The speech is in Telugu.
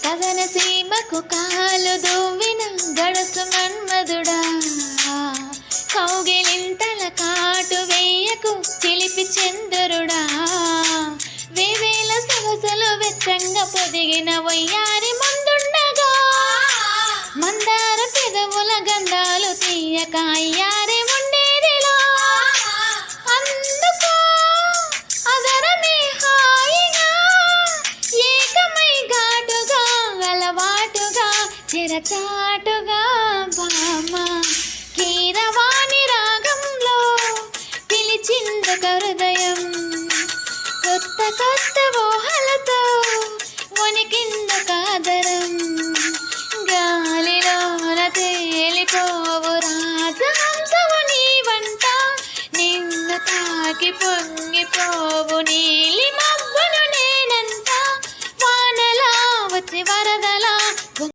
కథన సీమకు కాలు దువ్విన గడసు మన్మధుడా, కౌగిలింతల కాటు వేయకు చిలిపి చంద్రుడా, వేవేల సొగసులు వెచ్చంగా పొదిగిన వయ్యారి ముందుండగా, మందార పెదవుల గంధాలు తీయక అయ్యారే ఉండేదిలా. అందుకో అదరమే హాయిగా ఏకమై ఘాటుగా అలవాటుగా చెరచాటుగా భామ, కీరవాణి రాగంలో పిలిచిందొక హృదయం, కొత్త కొత్త ఊహలతో వణికిందొక ఆదరం, గాలిలోన తేలిపోవు రాజహంసవు నీ వంట, నిన్ను తాకి పొంగిపోవు నీలి మబ్బును నేనంట, వానలా వచ్చి వరదల